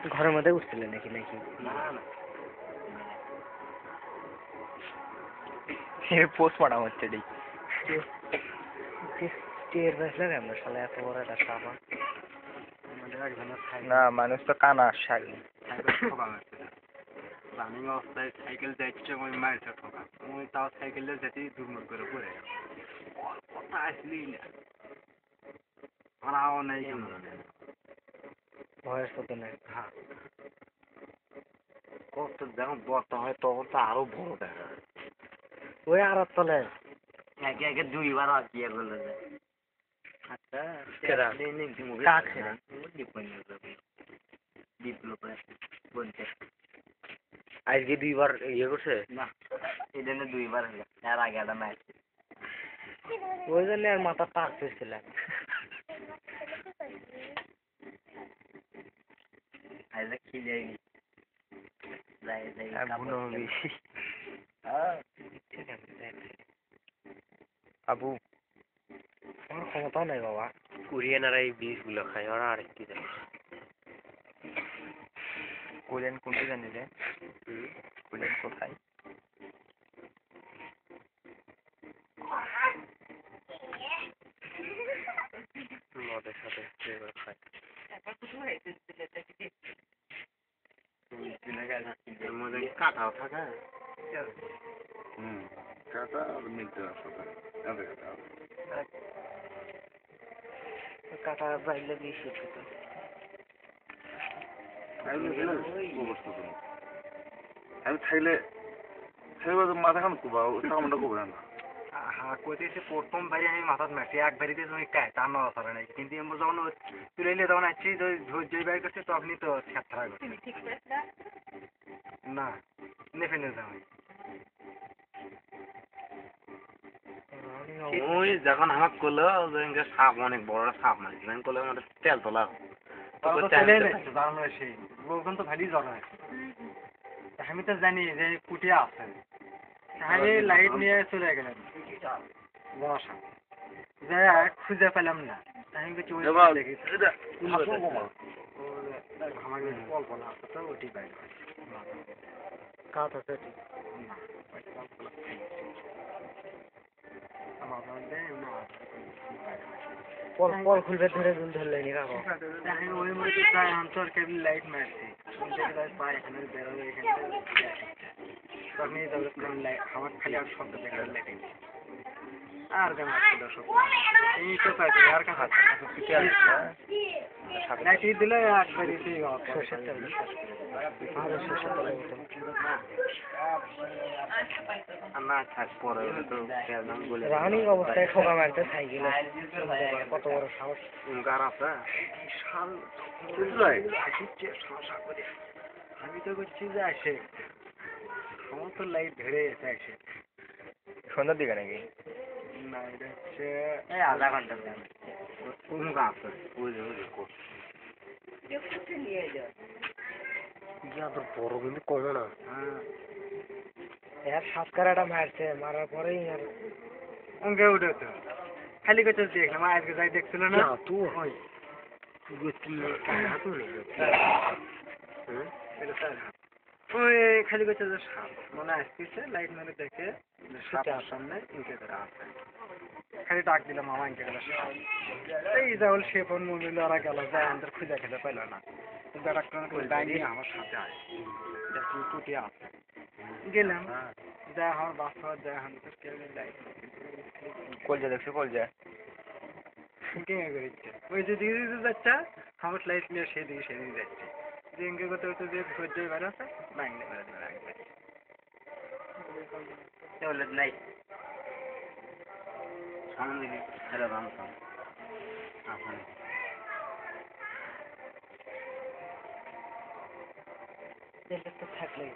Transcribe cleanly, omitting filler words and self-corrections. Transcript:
ঘরের মধ্যে উঠছিলেন নাকি নাকি না না পোস্টমর্টম হচ্ছে টের বেসলেন আমরা শালা এত বড় একটা সাপা না মানুষ তো কানা শাড়ি রানিং অবস্থায় সাইকেল যাচ্ছে ওই মারছে ঠোকা ওই তাও সাইকেলে যেতে দুর্মূল করে পড়ে গেল কথা আসলি না আমার নেই কেমন বয়স কত নেই হ্যাঁ কত যখন বর্ত হয় তখন তো আরো বড় দেখা ওই আর তলে একে একে দুইবার আর কি বলে যায় আচ্ছা আজকে দুইবার ইয়ে করছে না এই জন্য দুইবার হলো এর আগে একটা ম্যাচ ওই জন্য আর মাথা টাক হয়েছিলাম আজ খেলে আবু আমার ক্ষমতাও নাই বাবা কোরিয়ানারা এই বীজগুলো খায় ওরা আরেকটি দেয় কোরিয়ান কোনটি জানি রে কোরিয়ান কোথায় মদের সাথে খায় কাটাও থাকা কাটা আর মিলতে কাটা বাইলে বেশি ছোট আমি থাকলে মাথা খান কুবা সামনটা কুবে না হ্যাঁ কইতেছে প্রথম বাড়ি আমি মাথাত মারছি এক বাড়িতে তুমি কায় তার নড়া ধরে নাই কিন্তু আমি যখন তুলে তখন আসছি যেই বাড়ি করছে তখনই তো ছাত্রা করছে না নেফে নিয়ে যাও ওই যখন আমার করলো সাপ অনেক বড় সাপ মারছিল আমি করলে আমার তেল তোলা লোকজন তো ভালোই জ্বর হয় আমি তো জানি যে কুটিয়া আছে আমি লাইট নিয়ে চলে গেলাম বসা যাই খুঁজে পেলাম না আমি কিছু দেখি কল্পনা আছে তো ওটি পাই কাঠ আছে পল খুলবে ধরে ধরলে নি রাখো ওই মধ্যে প্রায় অন্তর কেবল লাইট মারছি পায় এখানে বেরোবে এখানে তখন আমার খালি আর শব্দ দেখা লাগে আর কেন এই তো পাইছি আর কাছে লাইট দিলে একবারই রানিং অবস্থায় ঠোকা মারতে সাইকেল কত বড় সাহস আমি তো করছি যে আসে সমস্ত লাইট ধরে এসে আসে সন্ধ্যার দিকে নাকি না এটা হচ্ছে আধা ঘন্টা কোন গাছ বড় কিন্তু কমো না এর সাতকারাটা মারছে মারার পরেই আর অঙ্কে উঠে তো খালি করতে দেখলাম আজকে যাই দেখছিল না তুই ওই খালি করতে সাপ মনে আসতেছে লাইট মেরে দেখে সাপের সামনে ইনকে ধরা আছে খালি ডাক দিলাম মামা ইনকে ধরা সাপ এই যাওয়াল সে ফোন মুমিল ওরা গেল যায় আমাদের খুঁজে খেতে পাইল না ডাইনি আমার সাথে আসে দেখি কুটিয়া আছে গেলাম যা আমার বাচ্চা যা আমাদের কেউ লাইট কলজা দেখছো কলজা ওই যে দিকে যাচ্ছে আমার লাইট নিয়ে সেদিকে যাচ্ছে যে ইনকে করতে করতে যে সহ্য বেড়া আছে বাংলা বেড়াতে রাখবে চলে নাই সামনে দিকে ছেড়ে দাম আপনার থাকলে